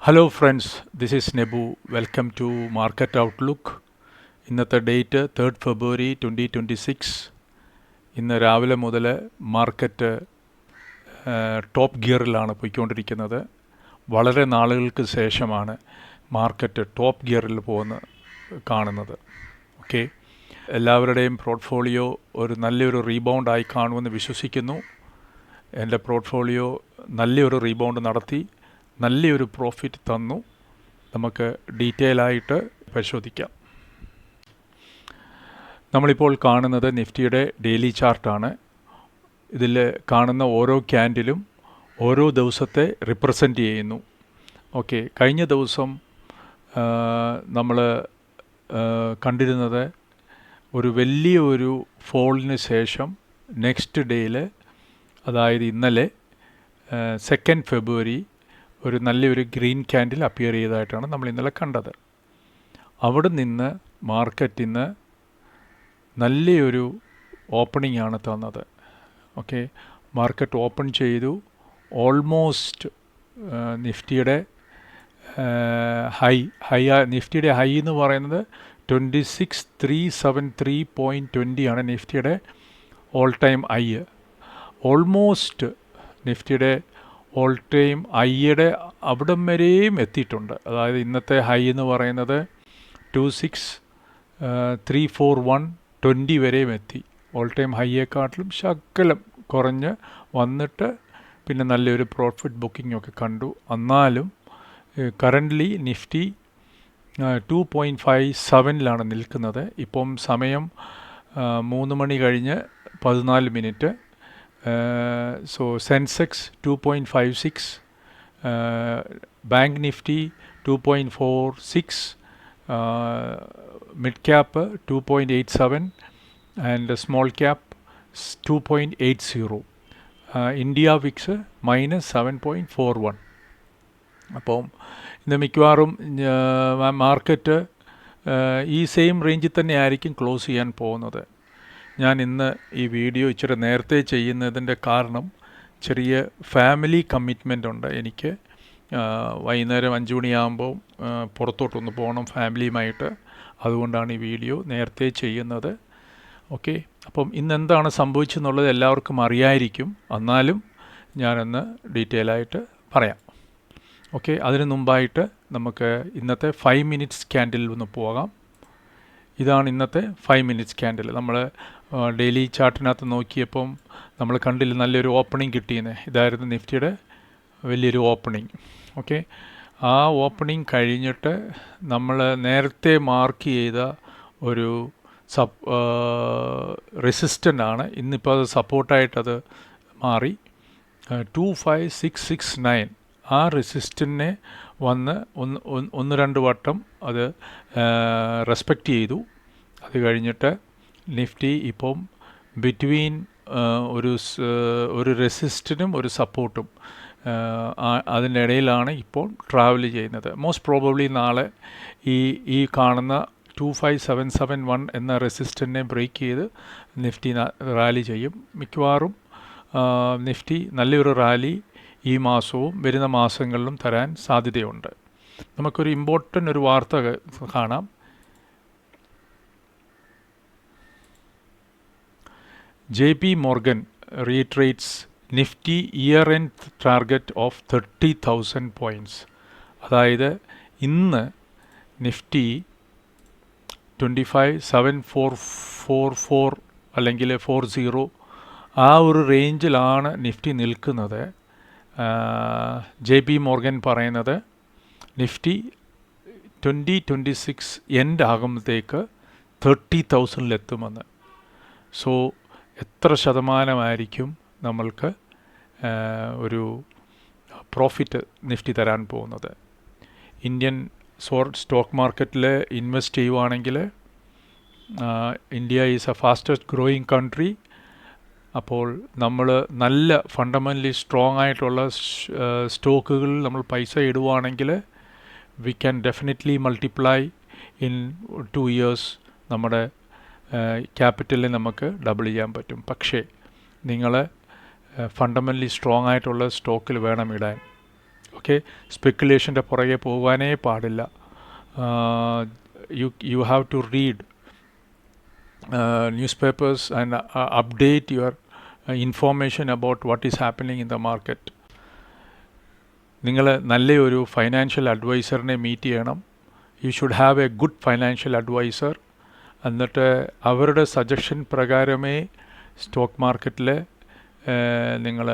Hello friends, this is Nebu. Welcome to market outlook. ഇന്നത്തെ date 3 February 2026. ഇന്ന് രാവിലെ മുതൽ മാർക്കറ്റ് ടോപ്പ് ഗിയറിലാണ് പോയിക്കൊണ്ടിരിക്കുന്നത്. വളരെ നാളുകൾക്ക് ശേഷമാണ് മാർക്കറ്റ് ടോപ്പ് ഗിയറിൽ കാണുന്നത്. ഓക്കെ, എല്ലാവരുടെയും പോർട്ട്ഫോളിയോ നല്ലൊരു റീബൗണ്ടായി കാണുമെന്ന് വിശ്വസിക്കുന്നു. എൻ്റെ പോർട്ട്ഫോളിയോ നല്ലൊരു റീബൗണ്ട് നടത്തി നല്ലൊരു പ്രോഫിറ്റ് തന്നു. നമുക്ക് ഡീറ്റെയിൽ ആയിട്ട് പരിശോധിക്കാം. നമ്മളിപ്പോൾ കാണുന്നത് നിഫ്റ്റിയുടെ ഡെയിലി ചാർട്ടാണ്. ഇതിൽ കാണുന്ന ഓരോ ക്യാൻഡിലും ഓരോ ദിവസത്തെ റിപ്രസെൻ്റ് ചെയ്യുന്നു. ഓക്കെ, കഴിഞ്ഞ ദിവസം നമ്മൾ കണ്ടിരുന്നത് വലിയൊരു ഫോളിന് ശേഷം നെക്സ്റ്റ് ഡേയിൽ, അതായത് ഇന്നലെ 2 ഫെബ്രുവരി നല്ലൊരു ഗ്രീൻ ക്യാൻഡിൽ അപ്പിയർ ചെയ്തതായിട്ടാണ് നമ്മൾ ഇന്നലെ കണ്ടത്. അവിടെ നിന്ന് മാർക്കറ്റിന് നല്ലൊരു ഓപ്പണിംഗ് ആണ് തന്നത്. ഓക്കെ, മാർക്കറ്റ് ഓപ്പൺ ചെയ്തു. ഓൾമോസ്റ്റ് നിഫ്റ്റിയുടെ നിഫ്റ്റിയുടെ ഹൈ എന്ന് പറയുന്നത് 26,373.20 ആണ് നിഫ്റ്റിയുടെ ഓൾ ടൈം ഹൈ. ഓൾമോസ്റ്റ് നിഫ്റ്റിയുടെ ഓൾ ടൈം ഹൈയുടെ അവിടം വരെയും എത്തിയിട്ടുണ്ട്. അതായത് ഇന്നത്തെ ഹൈ എന്ന് പറയുന്നത് 26,341.20 വരെയും എത്തി. ഓൾ ടൈം ഹൈയെക്കാട്ടിലും ശകലം കുറഞ്ഞ് വന്നിട്ട് പിന്നെ നല്ലൊരു പ്രോഫിറ്റ് ബുക്കിംഗ് ഒക്കെ കണ്ടു. എന്നാലും കറൻ്റ്ലി നിഫ്റ്റി 2.57 നിൽക്കുന്നത്. ഇപ്പം സമയം 3 മണി കഴിഞ്ഞ് 14 minute. So Sensex 2.56, Bank Nifty 2.46, Mid Cap 2.87 and Small Cap 2.80. India VIX -7.41. അപ്പം ഇന്ന് മിക്കവാറും മാർക്കറ്റ് ഈ സെയിം റേഞ്ചിൽ തന്നെ ആയിരിക്കും ക്ലോസ് ചെയ്യാൻ പോകുന്നത്. ഞാൻ ഇന്ന് ഈ വീഡിയോ ഇച്ചിരി നേരത്തെ ചെയ്യുന്നതിൻ്റെ കാരണം ചെറിയ ഫാമിലി കമ്മിറ്റ്മെൻ്റ് ഉണ്ട് എനിക്ക്. വൈകുന്നേരം 5 മണിയാകുമ്പോൾ പുറത്തോട്ടൊന്ന് പോകണം ഫാമിലിയുമായിട്ട്. അതുകൊണ്ടാണ് ഈ വീഡിയോ നേരത്തെ ചെയ്യുന്നത്. ഓക്കെ, അപ്പം ഇന്ന് എന്താണ് സംഭവിച്ചെന്നുള്ളത് എല്ലാവർക്കും അറിയായിരിക്കും. എന്നാലും ഞാനൊന്ന് ഡീറ്റെയിൽ ആയിട്ട് പറയാം. ഓക്കെ, അതിന് മുമ്പായിട്ട് നമുക്ക് ഇന്നത്തെ 5 മിനിറ്റ്സ് ക്യാൻഡിൽ ഒന്ന് പോകാം. ഇതാണ് ഇന്നത്തെ 5 മിനിറ്റ്സ് ക്യാൻഡിൽ. നമ്മൾ ഡെയിലി ചാർട്ടിനകത്ത് നോക്കിയപ്പം നമ്മൾ കണ്ടില്ല നല്ലൊരു ഓപ്പണിംഗ് കിട്ടിയെന്ന്. ഇതായിരുന്നു നിഫ്റ്റിയുടെ വലിയൊരു ഓപ്പണിംഗ്. ഓക്കെ, ആ ഓപ്പണിംഗ് കഴിഞ്ഞിട്ട് നമ്മൾ നേരത്തെ മാർക്ക് ചെയ്ത ഒരു റെസിസ്റ്റൻ്റ് ആണ്. ഇന്നിപ്പോൾ അത് സപ്പോർട്ടായിട്ടത് മാറി. 25669 ആ റെസിസ്റ്റൻറ്റിനെ വന്ന് ഒന്ന് രണ്ട് വട്ടം അത് റെസ്പെക്റ്റ് ചെയ്തു. അത് കഴിഞ്ഞിട്ട് നിഫ്റ്റി ഇപ്പം ബിറ്റ്വീൻ ഒരു റെസിസ്റ്റൻറ്റും ഒരു സപ്പോർട്ടും അതിൻ്റെ ഇടയിലാണ് ഇപ്പോൾ ട്രാവൽ ചെയ്യുന്നത്. മോസ്റ്റ് പ്രോബബ്ലി നാളെ ഈ കാണുന്ന 25771 എന്ന റെസിസ്റ്റൻറ്റിനെ ബ്രേക്ക് ചെയ്ത് നിഫ്റ്റി റാലി ചെയ്യും. മിക്കവാറും നിഫ്റ്റി നല്ലൊരു റാലി ഈ മാസവും വരുന്ന മാസങ്ങളിലും തരാൻ സാധ്യതയുണ്ട്. നമുക്കൊരു ഇമ്പോർട്ടൻ്റ് ഒരു വാർത്ത കാണാം. JP Morgan reiterates Nifty year-end target of 30,000 points. അതായത് ഇന്ന് നിഫ്റ്റി 25,7444 അല്ലെങ്കിൽ 40 ആ ഒരു റേഞ്ചിലാണ് നിഫ്റ്റി നിൽക്കുന്നത്. JP Morgan പറയുന്നത് നിഫ്റ്റി 2026 എൻഡ് ആകുമ്പോഴത്തേക്ക് 30,000 സോ എത്ര ശതമാനമായിരിക്കും നമ്മൾക്ക് ഒരു പ്രോഫിറ്റ് നിഫ്റ്റി തരാൻ പോകുന്നത്? ഇന്ത്യൻ സ്റ്റോക്ക് മാർക്കറ്റിൽ ഇൻവെസ്റ്റ് ചെയ്യുവാണെങ്കിൽ India is a fastest growing country. അപ്പോൾ നമ്മൾ നല്ല ഫണ്ടമെൻ്റലി സ്ട്രോങ് ആയിട്ടുള്ള സ്റ്റോക്കുകളിൽ നമ്മൾ പൈസ ഇടുവാണെങ്കിൽ we can definitely multiply in 2 years നമ്മുടെ ക്യാപിറ്റലിനെ നമുക്ക് ഡബിൾ ചെയ്യാൻ പറ്റും. പക്ഷേ നിങ്ങൾ ഫണ്ടമെൻ്റലി സ്ട്രോങ് ആയിട്ടുള്ള സ്റ്റോക്കിൽ വേണം ഇടാൻ. ഓക്കെ, സ്പെക്കുലേഷൻ്റെ പുറകെ പോകാനേ പാടില്ല. You have to read newspapers and update your information about what is happening in the market. നിങ്ങൾ നല്ലൊരു ഫൈനാൻഷ്യൽ അഡ്വൈസറിനെ മീറ്റ് ചെയ്യണം. You should have a good financial adviser. എന്നിട്ട് അവരുടെ സജഷൻ പ്രകാരമേ സ്റ്റോക്ക് മാർക്കറ്റിൽ നിങ്ങൾ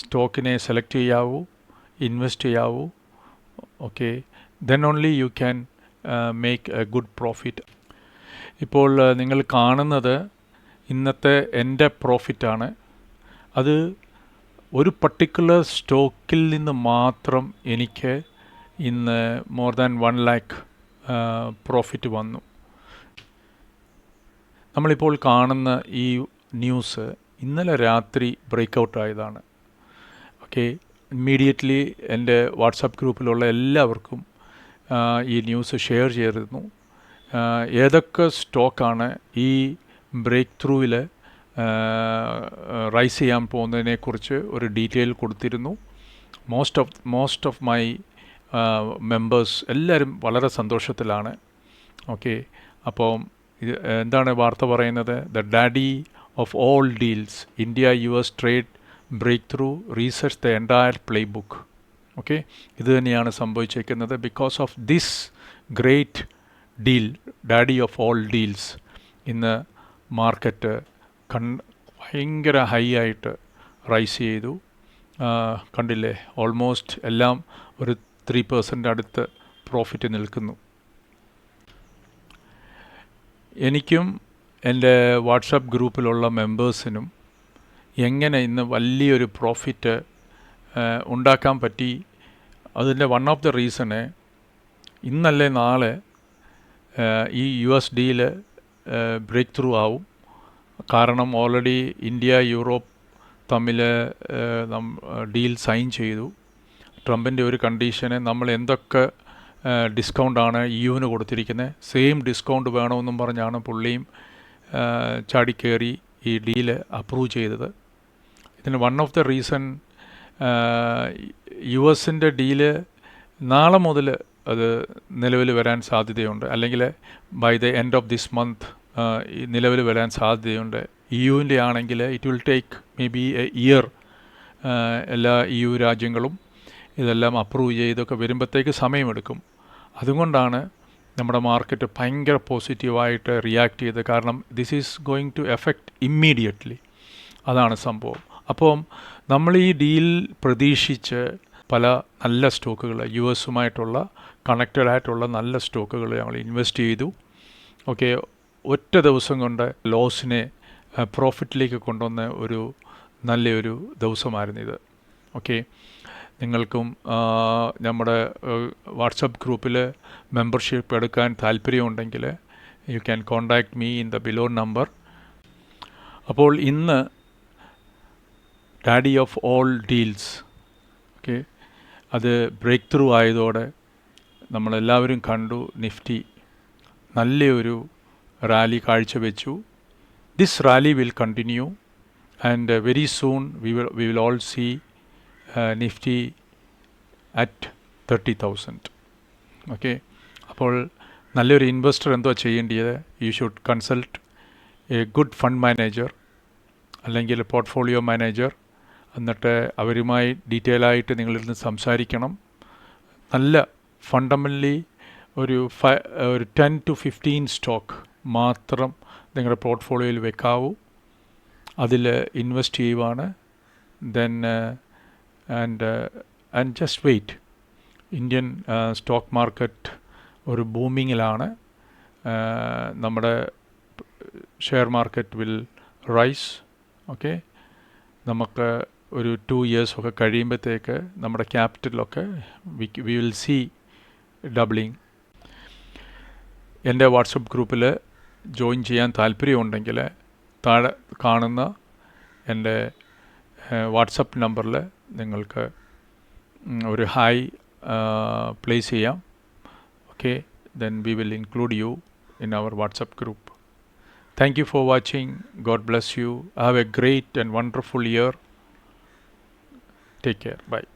സ്റ്റോക്കിനെ സെലക്ട് ചെയ്യാവൂ, ഇൻവെസ്റ്റ് ചെയ്യാവൂ. Okay, then only you can make a good profit. ഇപ്പോൾ നിങ്ങൾ കാണുന്നത് ഇന്നത്തെ എൻ്റെ പ്രോഫിറ്റാണ്. അത് ഒരു പർട്ടിക്കുലർ സ്റ്റോക്കിൽ നിന്ന് മാത്രം എനിക്ക് ഇന്ന് മോർ ദാൻ 1 lakh പ്രോഫിറ്റ് വന്നു. നമ്മളിപ്പോൾ കാണുന്ന ഈ ന്യൂസ് ഇന്നലെ രാത്രി ബ്രേക്കൗട്ട് ആയതാണ്. ഓക്കെ, ഇമ്മീഡിയറ്റ്ലി എൻ്റെ വാട്സാപ്പ് ഗ്രൂപ്പിലുള്ള എല്ലാവർക്കും ഈ ന്യൂസ് ഷെയർ ചെയ്തിരുന്നു. ഏതൊക്കെ സ്റ്റോക്കാണ് ഈ ബ്രേക്ക് ത്രൂവിൽ റൈസ് ചെയ്യാൻ പോകുന്നതിനെക്കുറിച്ച് ഒരു ഡീറ്റെയിൽ കൊടുത്തിരുന്നു. മോസ്റ്റ് ഓഫ് മൈ മെമ്പേഴ്സ് എല്ലാവരും വളരെ സന്തോഷത്തിലാണ്. ഓക്കെ, അപ്പോൾ ഇത് എന്താണ് വാർത്ത പറയുന്നത്? The daddy of all deals, India US trade breakthrough research the entire playbook. Okay, ഇത് തന്നെയാണ് സംഭവിച്ചിരിക്കുന്നത്. Because of this great deal, daddy of all deals, ഇന്ന് മാർക്കറ്റ് ഭയങ്കര ഹൈ ആയിട്ട് റൈസ് ചെയ്തു. കണ്ടില്ലേ, ഓൾമോസ്റ്റ് എല്ലാം ഒരു 3% അടുത്ത് പ്രോഫിറ്റ് നിൽക്കുന്നു. എനിക്കും എൻ്റെ വാട്സാപ്പ് ഗ്രൂപ്പിലുള്ള മെമ്പേഴ്സിനും എങ്ങനെ ഇന്ന് വലിയൊരു പ്രോഫിറ്റ് ഉണ്ടാക്കാൻ പറ്റി, അതിൻ്റെ വൺ ഓഫ് ദ റീസണ് ഇന്നല്ലേ നാളെ ഈ USDയിൽ ബ്രേക്ക് ത്രൂ ആവും. കാരണം ഓൾറെഡി ഇന്ത്യ യൂറോപ്പ് തമ്മിൽ ഡീൽ സൈൻ ചെയ്തു. ട്രംപിൻ്റെ ഒരു കണ്ടീഷന് നമ്മൾ എന്തൊക്കെ ഡിസ്കൗണ്ടാണ് EUവിന് കൊടുത്തിരിക്കുന്നത്, സെയിം ഡിസ്കൗണ്ട് വേണമെന്നും പറഞ്ഞാണ് പുള്ളിയും ചാടിക്കേറി ഈ ഡീല് അപ്രൂവ് ചെയ്തത്. ഇതിന് വൺ ഓഫ് ദ റീസൺ US-ൻ്റെ ഡീല് നാളെ മുതൽ അത് നിലവിൽ വരാൻ സാധ്യതയുണ്ട്, അല്ലെങ്കിൽ by the end of this month നിലവിൽ വരാൻ സാധ്യതയുണ്ട്. EUവിൻ്റെ ആണെങ്കിൽ it will take may be a year. എല്ലാ EU രാജ്യങ്ങളും ഇതെല്ലാം അപ്രൂവ് ചെയ്തൊക്കെ വരുമ്പോഴത്തേക്ക് സമയമെടുക്കും. അതുകൊണ്ടാണ് നമ്മുടെ മാർക്കറ്റ് ഭയങ്കര പോസിറ്റീവായിട്ട് റിയാക്ട് ചെയ്തത്. കാരണം this is going to effect immediately. അതാണ് സംഭവം. അപ്പം നമ്മൾ ഈ ഡീൽ പ്രതീക്ഷിച്ച് പല നല്ല സ്റ്റോക്കുകൾ, US-ഉമായിട്ടുള്ള കണക്റ്റഡ് ആയിട്ടുള്ള നല്ല സ്റ്റോക്കുകൾ ഞങ്ങൾ ഇൻവെസ്റ്റ് ചെയ്തു. ഓക്കെ, ഒറ്റ ദിവസം കൊണ്ട് ലോസിനെ പ്രോഫിറ്റിലേക്ക് കൊണ്ടുവന്ന ഒരു നല്ലൊരു ദിവസമായിരുന്നു ഇത്. ഓക്കെ, നിങ്ങൾക്കും നമ്മുടെ വാട്സപ്പ് ഗ്രൂപ്പിൽ മെമ്പർഷിപ്പ് എടുക്കാൻ താല്പര്യമുണ്ടെങ്കിൽ you can contact me in the below number. അപ്പോൾ ഇന്ന് daddy of all deals, okay, അത് ബ്രേക്ക് ത്രൂ ആയതോടെ നമ്മളെല്ലാവരും കണ്ടു. നിഫ്റ്റി നല്ലൊരു റാലി കാഴ്ചവെച്ചു. This rally will continue and very soon we will all see Nifty at 30,000. Okay, അപ്പോൾ നല്ലൊരു ഇൻവെസ്റ്റർ എന്തോ ചെയ്യേണ്ടത്? You should consult a good fund manager അല്ലെങ്കിൽ പോർട്ട്ഫോളിയോ മാനേജർ. എന്നിട്ട് അവരുമായി ഡീറ്റെയിൽ ആയിട്ട് നിങ്ങളിരുന്ന് സംസാരിക്കണം. നല്ല ഫണ്ടമെൻ്റലി ഒരു 10 to 15 സ്റ്റോക്ക് മാത്രം നിങ്ങളുടെ പോർട്ട്ഫോളിയോയിൽ വെക്കാവൂ. അതിൽ ഇൻവെസ്റ്റ് ചെയ്യുവാണ്. Then and just wait. Indian stock market ഒരു ബൂമിങ്ങിലാണ്. നമ്മുടെ share market will rise. Okay, നമുക്ക് ഒരു 2 years ഒക്കെ കഴിയുമ്പോഴത്തേക്ക് നമ്മുടെ ക്യാപിറ്റലൊക്കെ വി വിൽ സി ഡബിളിങ്. എൻ്റെ വാട്സപ്പ് ഗ്രൂപ്പിൽ ജോയിൻ ചെയ്യാൻ താല്പര്യമുണ്ടെങ്കിൽ താഴെ കാണുന്ന എൻ്റെ വാട്സപ്പ് നമ്പറിൽ നിങ്ങൾക്ക് ഒരു ഹായ് പ്ലേസ് ചെയ്യാം. Okay, then we will include you in our WhatsApp group. Thank you for watching. God bless you. Have a great and wonderful year. Take care. Bye.